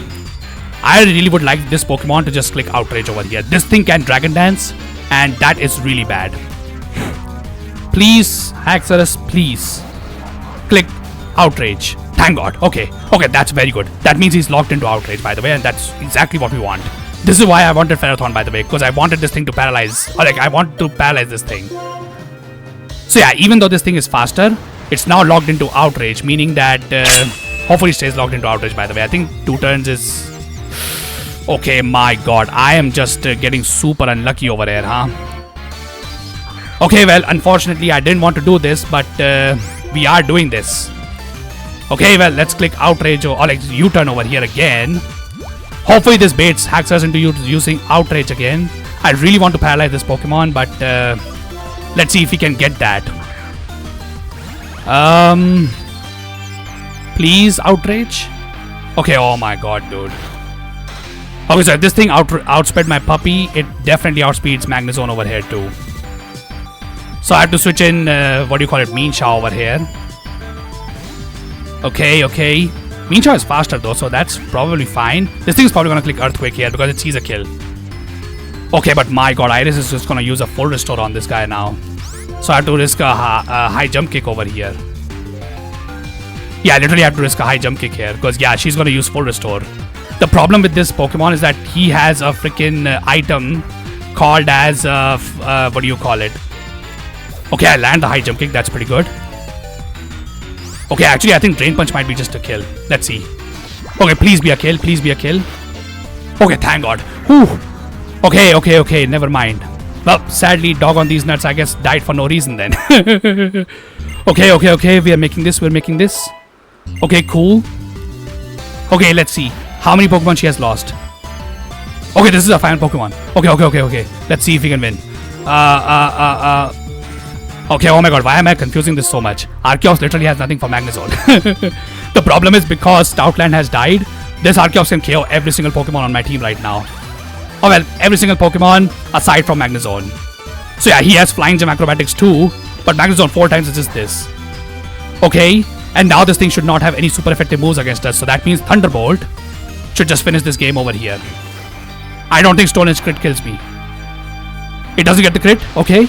I really would like this Pokemon to just click Outrage over here. This thing can Dragon Dance, and that is really bad. Please, Haxorus, please. Click Outrage. Thank God. Okay, that's very good. That means he's locked into Outrage, by the way, and that's exactly what we want. This is why I wanted Ferrothorn, by the way, because I wanted this thing to paralyze, or like, I want to paralyze this thing. So yeah, even though this thing is faster, it's now locked into Outrage, meaning that hopefully it stays locked into Outrage, by the way. I think 2 turns is... Okay, my God, I am just getting super unlucky over here, huh? Okay, well, unfortunately, I didn't want to do this, but we are doing this. Okay, well, let's click Outrage or like U-turn over here again. Hopefully this baits Haxorus into using Outrage again. I really want to paralyze this Pokemon, but let's see if we can get that. Please, Outrage. Okay, oh my God, dude. Okay, so if this thing outsped my puppy, it definitely outspeeds Magnezone over here too. So I have to switch in, Mean Shaw over here. Okay. Mean Shaw is faster though, so that's probably fine. This thing is probably gonna click Earthquake here because it sees a kill. Okay, but my God, Iris is just gonna use a full restore on this guy now. So I have to risk a high jump kick over here. Yeah, I literally have to risk a high jump kick here because yeah, she's gonna use full restore. The problem with this Pokemon is that he has a freaking item called as Okay, I land the high jump kick. That's pretty good. Okay, actually, I think Drain Punch might be just a kill. Let's see. Okay, please be a kill. Please be a kill. Okay, thank God. Whew. Okay. Never mind. Well, sadly, Dog on these nuts, I guess, died for no reason then. Okay. We are making this. Okay, cool. Okay, let's see. How many Pokemon she has lost? Okay, this is a final Pokemon. Okay. Let's see if we can win. Okay, oh my God, why am I confusing this so much? Arceus literally has nothing for Magnezone. The problem is because Stoutland has died, this Arceus can KO every single Pokemon on my team right now. Oh well, every single Pokemon aside from Magnezone. So yeah, he has Flying Gem Acrobatics too, but Magnezone 4 times is just this. Okay, and now this thing should not have any super effective moves against us, so that means Thunderbolt should just finish this game over here. I don't think Stone Edge crit kills me. It doesn't get the crit? Okay.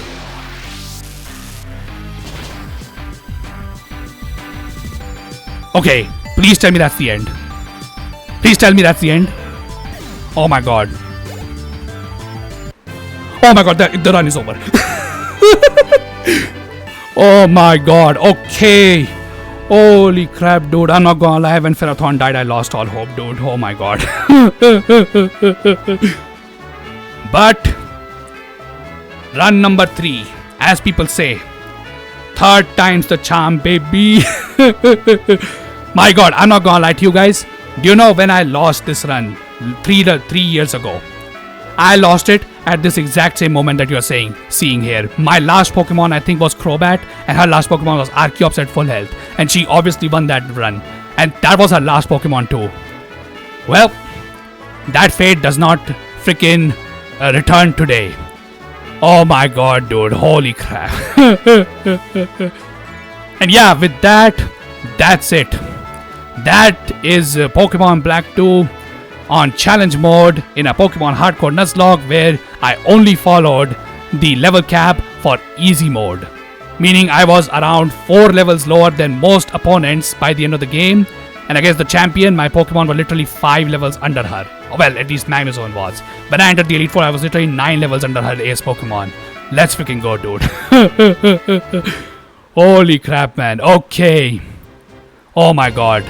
Okay, please tell me that's the end. Oh my God. The run is over. Oh my God, okay. Holy crap, dude. I'm not gonna lie, when Ferrothorn died, I lost all hope, dude. Oh my God. But, run number 3, as people say, 3rd time's the charm, baby. My God, I'm not gonna lie to you guys. Do you know when I lost this run 3 years ago? I lost it at this exact same moment that you're seeing here. My last Pokemon, I think, was Crobat, and her last Pokemon was Arceus at full health, and she obviously won that run, and that was her last Pokemon too. Well, that fate does not freaking return today. Oh my God, dude, holy crap. And yeah, with that, that's it. That is Pokemon Black 2 on challenge mode in a Pokemon Hardcore Nuzlocke, where I only followed the level cap for easy mode, meaning I was around 4 levels lower than most opponents by the end of the game, and against the champion, my Pokemon were literally 5 levels under her. Well, at least Magnezone was. When I entered the Elite Four, I was literally 9 levels under her ace Pokemon. Let's freaking go, dude. Holy crap, man. Okay. Oh my God.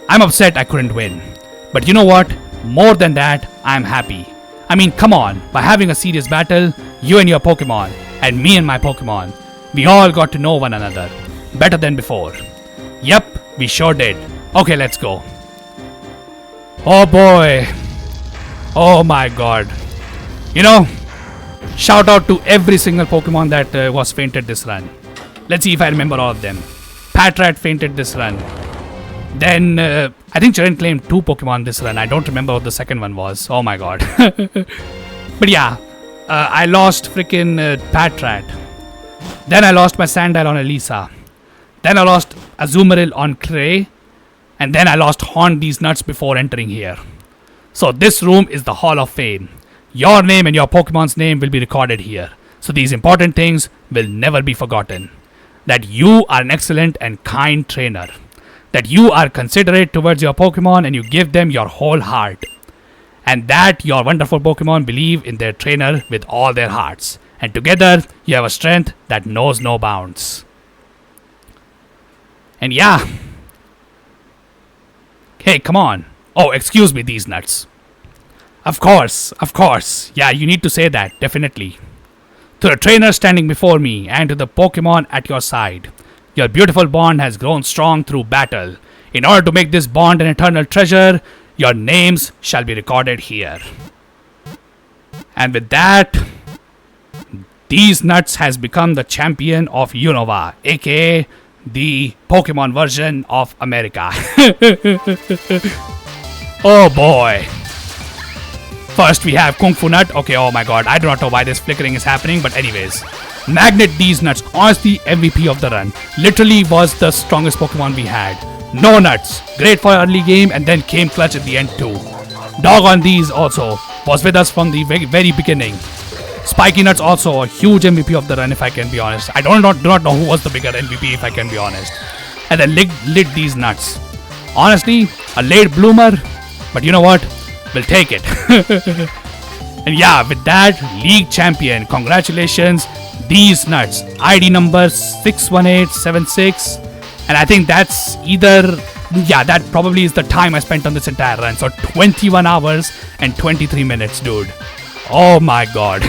I'm upset I couldn't win. But you know what? More than that, I'm happy. I mean, come on. By having a serious battle, you and your Pokemon, and me and my Pokemon, we all got to know one another. Better than before. Yep, we sure did. Okay, let's go. Oh boy. Oh my God. You know, shout out to every single Pokemon that was fainted this run. Let's see if I remember all of them. Patrat fainted this run. Then, I think Jiren claimed 2 Pokemon this run. I don't remember what the second one was. Oh my God. But yeah, I lost freaking Patrat. Then I lost my Sandile on Elisa. Then I lost Azumarill on Clay. And then I lost Horn these nuts before entering here. So this room is the Hall of Fame. Your name and your Pokemon's name will be recorded here. So these important things will never be forgotten. That you are an excellent and kind trainer. That you are considerate towards your Pokemon and you give them your whole heart. And that your wonderful Pokemon believe in their trainer with all their hearts. And together, you have a strength that knows no bounds. And yeah. Hey, come on. Oh, excuse me, these nuts. Of course. Yeah, you need to say that, definitely. To the trainer standing before me and to the Pokemon at your side. Your beautiful bond has grown strong through battle. In order to make this bond an eternal treasure, your names shall be recorded here. And with that, these nuts has become the champion of Unova, aka the Pokemon version of America. Oh boy. First we have Kung Fu Nut. Okay, oh my god, I do not know why this flickering is happening, but anyways. Magnet these nuts, honestly MVP of the run. Literally was the strongest Pokemon we had. No nuts, great for early game and then came clutch at the end too. Dog on these also was with us from the very beginning. Spiky Nuts also a huge MVP of the run if I can be honest. I do not know who was the bigger MVP if I can be honest. And then lit these nuts. Honestly, a late bloomer, but you know what? We'll take it. And yeah, with that, League Champion, congratulations, these nuts. ID number 61876. And I think that's either, yeah, that probably is the time I spent on this entire run. So 21 hours and 23 minutes, dude. Oh my god.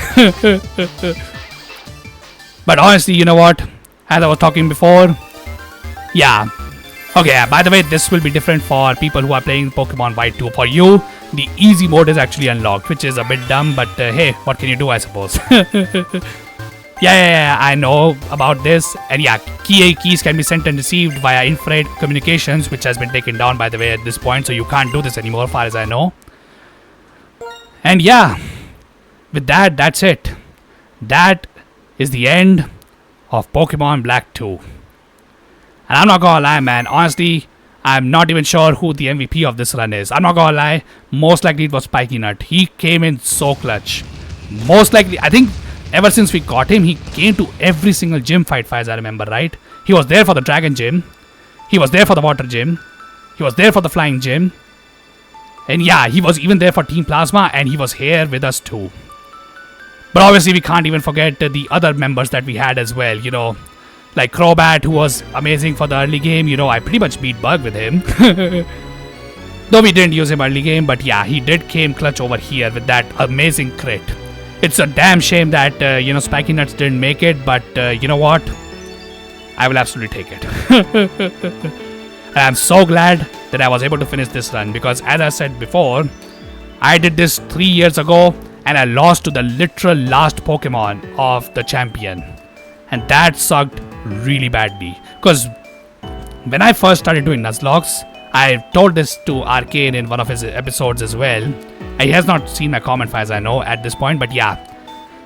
But honestly, you know what? As I was talking before, yeah. Okay, by the way, this will be different for people who are playing Pokemon White 2. For you, the easy mode is actually unlocked, which is a bit dumb, but hey, what can you do, I suppose? Yeah, I know about this. And yeah, keys can be sent and received via infrared communications, which has been taken down, by the way, at this point, so you can't do this anymore, as far as I know. And yeah, with that, that's it. That is the end of Pokemon Black 2. And I'm not gonna lie, man, honestly, I'm not even sure who the MVP of this run is. I'm not gonna lie, most likely it was Spiky Nut. He came in so clutch. Most likely, I think ever since we got him, he came to every single gym fight, as I remember, right? He was there for the Dragon Gym. He was there for the Water Gym. He was there for the Flying Gym. And yeah, he was even there for Team Plasma, and he was here with us too. But obviously, we can't even forget the other members that we had as well, you know. Like Crobat, who was amazing for the early game. You know, I pretty much beat Bug with him. Though we didn't use him early game, but yeah, he did came clutch over here with that amazing crit. It's a damn shame that, you know, Spiky Nuts didn't make it, but you know what? I will absolutely take it. I'm so glad that I was able to finish this run because, as I said before, I did this 3 years ago and I lost to the literal last Pokemon of the champion. And that sucked really badly. Because when I first started doing Nuzlocke, I told this to Arcane in one of his episodes as well. And he has not seen my comment files, I know, at this point, but yeah.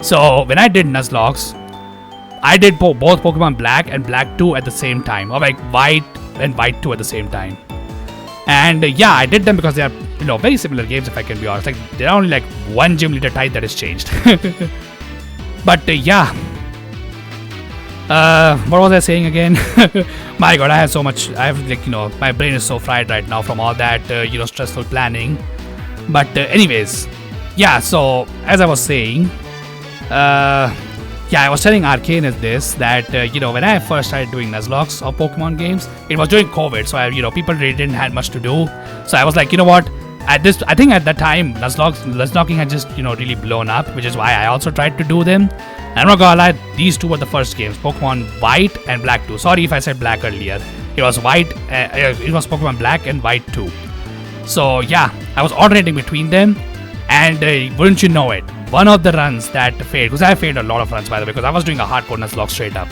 So when I did Nuzlocke, I did both Pokemon Black and Black 2 at the same time. Or like White and White 2 at the same time. And yeah, I did them because they are, you know, very similar games if I can be honest. Like, there are only like one gym leader type that is changed. But yeah. What was I saying again? My god, I have so much, I have like, you know, my brain is so fried right now from all that, you know, stressful planning. But anyways, yeah, so as I was saying, yeah, I was telling Arcane is this, that, you know, when I first started doing Nuzlocke or Pokemon games, it was during COVID, so, you know, people really didn't have much to do. So I was like, you know what, I think at that time, Nuzlocking had just, you know, really blown up, which is why I also tried to do them. And I'm not gonna lie, these two were the first games, Pokemon White and Black 2. Sorry if I said Black earlier. It was it was Pokemon Black and White 2. So yeah, I was alternating between them, and wouldn't you know it, one of the runs that failed, because I failed a lot of runs by the way, because I was doing a hardcore Nuzlocke straight up.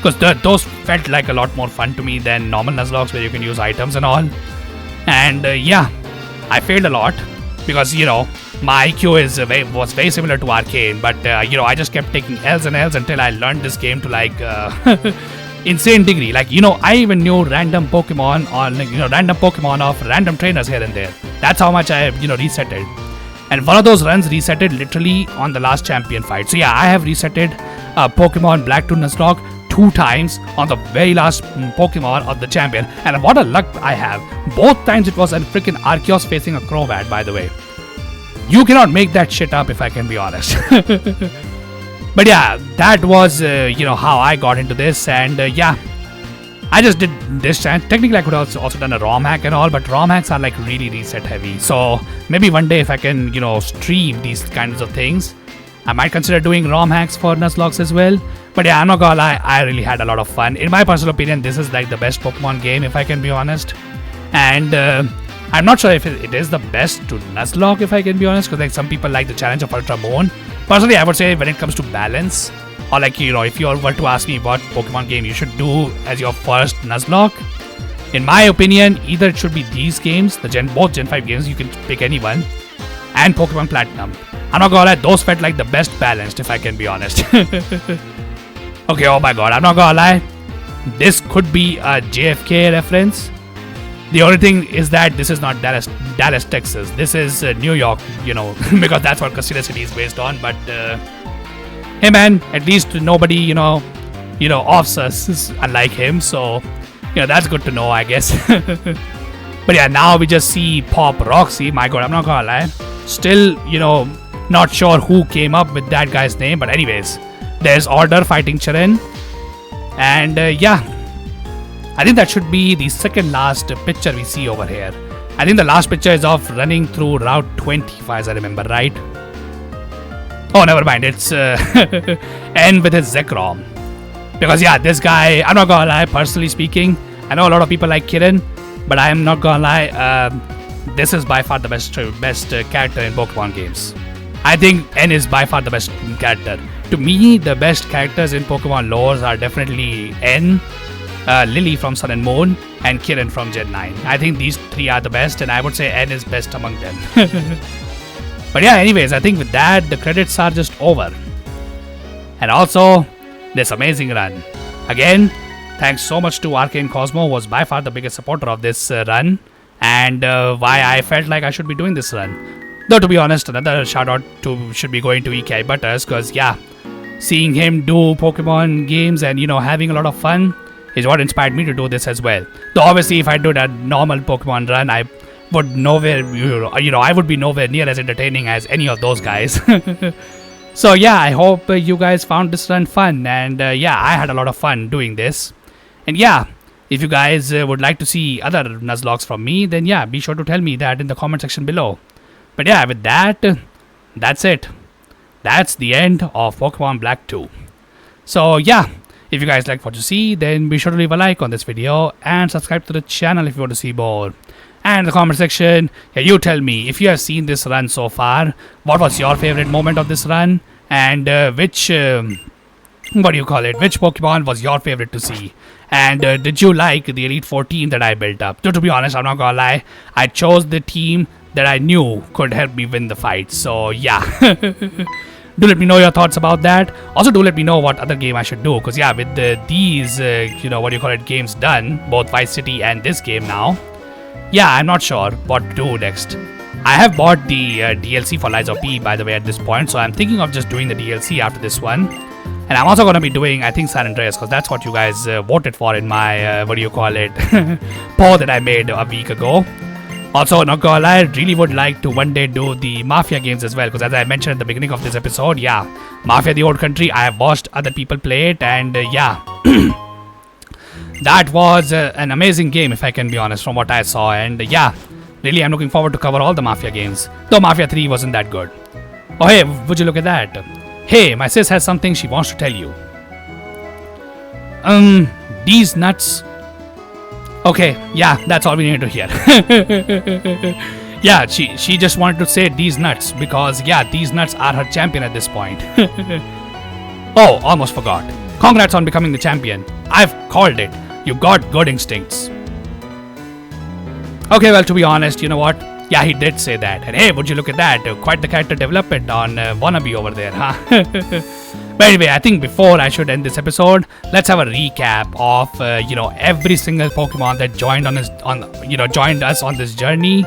Because those felt like a lot more fun to me than normal Nuzlocke where you can use items and all. And yeah, I failed a lot, because, you know, my IQ was very similar to Arcane, but I just kept taking L's and L's until I learned this game to like insane degree. Like, I even knew random Pokemon on random Pokemon of random trainers here and there. That's how much I resetted. And one of those runs resetted literally on the last champion fight. So yeah, I have resetted Pokemon Black to Nuzlocke 2 times on the very last Pokemon of the champion. And what a luck I have. Both times it was a freaking Arceus facing a Crobat, by the way. You cannot make that shit up, if I can be honest. But yeah, that was how I got into this. And yeah, I just did this. Technically I could also done a ROM hack and all, but ROM hacks are like really reset heavy. So maybe one day if I can stream these kinds of things, I might consider doing ROM hacks for Nuzlocke as well. But yeah, I'm not gonna lie, I really had a lot of fun. In my personal opinion, this is like the best Pokemon game, if I can be honest. And I'm not sure if it is the best to Nuzlocke, if I can be honest, because like some people like the challenge of Ultra Moon. Personally, I would say when it comes to balance, or like if you were to ask me what Pokemon game you should do as your first Nuzlocke, in my opinion, either it should be these games, both Gen 5 games, you can pick any one, and Pokemon Platinum. I'm not gonna lie, those felt like the best balanced, if I can be honest. Okay, oh my god, I'm not gonna lie, this could be a JFK reference. The only thing is that this is not Dallas, Texas. This is New York, because that's what Casino City is based on. But hey man, at least nobody, offs us unlike him. So, that's good to know, I guess. But yeah, now we just see Pop Roxy. My god, I'm not gonna lie. Still, not sure who came up with that guy's name. But anyways, there's Order fighting Cheren. And yeah. I think that should be the second last picture we see over here. I think the last picture is of running through Route 20, as I remember, right? Oh, never mind. It's N with his Zekrom. Because yeah, this guy, I'm not gonna lie, personally speaking, I know a lot of people like Kirin, but I am not gonna lie, this is by far the best character in Pokemon games. I think N is by far the best character. To me, the best characters in Pokemon lore are definitely N, Lily from Sun and Moon, and Kirin from Gen 9. I think these three are the best, and I would say N is best among them. But yeah, anyways, I think with that, the credits are just over. And also, this amazing run. Again, thanks so much to Arcane Cosmo, was by far the biggest supporter of this run, and why I felt like I should be doing this run. Though to be honest, another shout out should be going to EKI Butters, because yeah, seeing him do Pokemon games and having a lot of fun is what inspired me to do this as well. Though obviously if I did a normal Pokemon run, I would I would be nowhere near as entertaining as any of those guys. So yeah, I hope you guys found this run fun, and yeah, I had a lot of fun doing this. And yeah, if you guys would like to see other Nuzlockes from me, then yeah, be sure to tell me that in the comment section below. But yeah, with that, that's it. That's the end of Pokemon Black 2. So yeah, if you guys like what you see, then be sure to leave a like on this video and subscribe to the channel if you want to see more. And in the comment section, yeah, you tell me if you have seen this run so far, what was your favorite moment of this run, and which Pokemon was your favorite to see, and did you like the Elite 14 that I built up? To be honest, I'm not gonna lie, I chose the team that I knew could help me win the fight. So yeah. Do let me know your thoughts about that. Also, do let me know what other game I should do. Because yeah, with these, games done, both Vice City and this game now, yeah, I'm not sure what to do next. I have bought the DLC for Lies of P, by the way, at this point. So I'm thinking of just doing the DLC after this one. And I'm also going to be doing, I think, San Andreas, because that's what you guys voted for in my, poll that I made a week ago. Also, not gonna lie, I really would like to one day do the Mafia games as well, because as I mentioned at the beginning of this episode, yeah, Mafia the Old Country, I have watched other people play it, and yeah, that was an amazing game, if I can be honest, from what I saw. And yeah, really I'm looking forward to cover all the Mafia games, though Mafia 3 wasn't that good. Oh hey, would you look at that? Hey, my sis has something she wants to tell you. These nuts. Okay, yeah, that's all we need to hear. Yeah, she just wanted to say these nuts because yeah, these nuts are her champion at this point. Oh, almost forgot. Congrats on becoming the champion. I've called it. You got good instincts. Okay, well, to be honest, you know what? Yeah, he did say that. And hey, would you look at that? Quite the character development on Wannabe over there, huh? But anyway, I think before I should end this episode, let's have a recap of every single Pokemon that joined us on this journey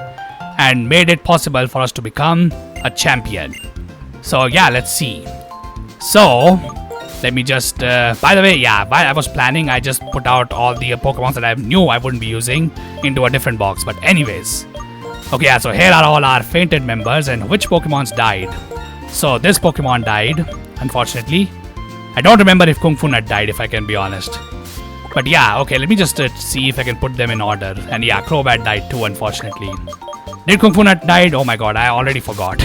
and made it possible for us to become a champion. So yeah, let's see. So let me just by the way, yeah, while I was planning, I just put out all the Pokemons that I knew I wouldn't be using into a different box. But anyways, okay, yeah, so here are all our fainted members and which Pokemons died. So this Pokemon died, unfortunately. I don't remember if Kung Fu Nut died, if I can be honest. But yeah, okay, let me just see if I can put them in order. And yeah, Crobat died too, unfortunately. Did Kung Fu Nut died? Oh my god, I already forgot.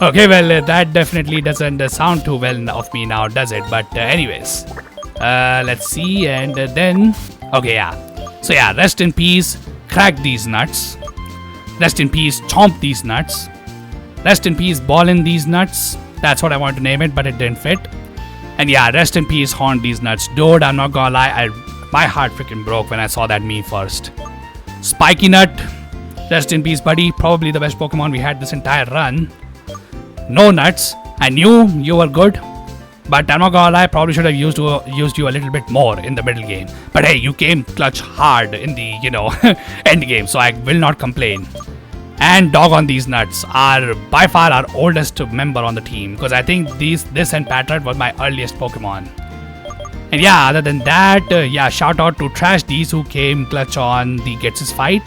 Okay, well, that definitely doesn't sound too well of me now, does it? But anyways, let's see, and then... Okay, yeah. So yeah, rest in peace, crack these nuts. Rest in peace, chomp these nuts. Rest in peace, ball in these nuts. That's what I wanted to name it, but it didn't fit. And yeah, rest in peace, haunt these nuts. Dude, I'm not gonna lie, my heart freaking broke when I saw that meme first. Spiky Nut, rest in peace, buddy. Probably the best Pokemon we had this entire run. No Nuts, I knew you were good, but I'm not gonna lie, probably should have used you a little bit more in the middle game. But hey, you came clutch hard in the, end game, so I will not complain. And Doggone these nuts are by far our oldest member on the team, because I think this and Patrat was my earliest Pokemon. And yeah, other than that, yeah, shout out to Trash D's who came clutch on the Getsis fight.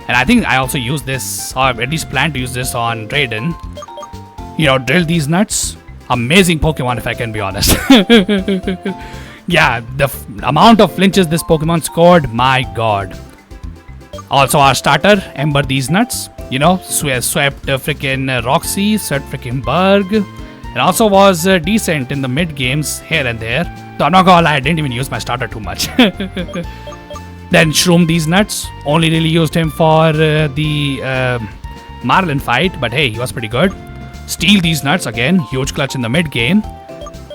And I think I also used this, or at least plan to use this on Drayden. Drill these nuts. Amazing Pokemon, if I can be honest. Yeah, the amount of flinches this Pokemon scored, my god. Also our starter, Ember these nuts. Swept freaking Roxy, swept freaking Berg. And also was decent in the mid games here and there. Though I'm not gonna lie, I didn't even use my starter too much. Then Shroom these nuts. Only really used him for the Marlin fight, but hey, he was pretty good. Steal these nuts, again, huge clutch in the mid game.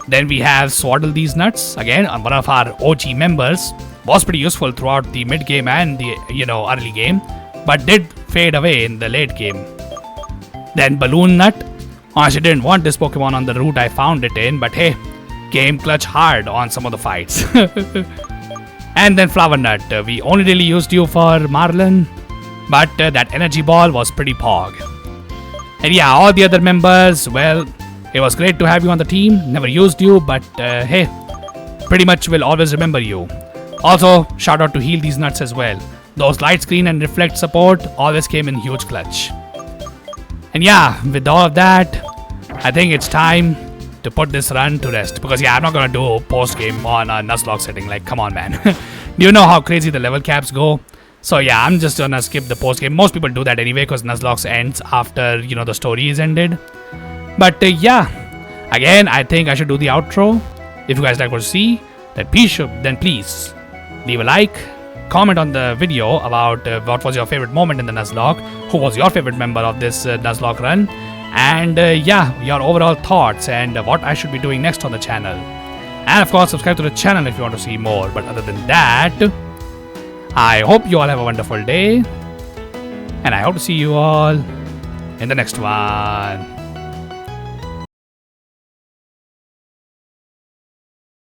Then we have Swaddle these nuts, again, one of our OG members. Was pretty useful throughout the mid game and the early game, but did fade away in the late game. Then Balloon Nut. Honestly, didn't want this Pokemon on the route I found it in, but hey, came clutch hard on some of the fights. And then Flower Nut. We only really used you for Marlin, but that energy ball was pretty pog. And yeah, all the other members, well, it was great to have you on the team. Never used you, but hey, pretty much will always remember you. Also, shout out to Heal These Nuts as well. Those light screen and reflect support always came in huge clutch. And yeah, with all of that, I think it's time to put this run to rest. Because yeah, I'm not gonna do post game on a Nuzlocke setting. Like, come on, man. Do you know how crazy the level caps go? So yeah, I'm just gonna skip the post game. Most people do that anyway because Nuzlocke ends after the story is ended. But yeah, again, I think I should do the outro. If you guys like what you see, then please leave a like, comment on the video about what was your favorite moment in the Nuzlocke, who was your favorite member of this Nuzlocke run, and yeah, your overall thoughts and what I should be doing next on the channel. And of course, subscribe to the channel if you want to see more. But other than that, I hope you all have a wonderful day, and I hope to see you all in the next one.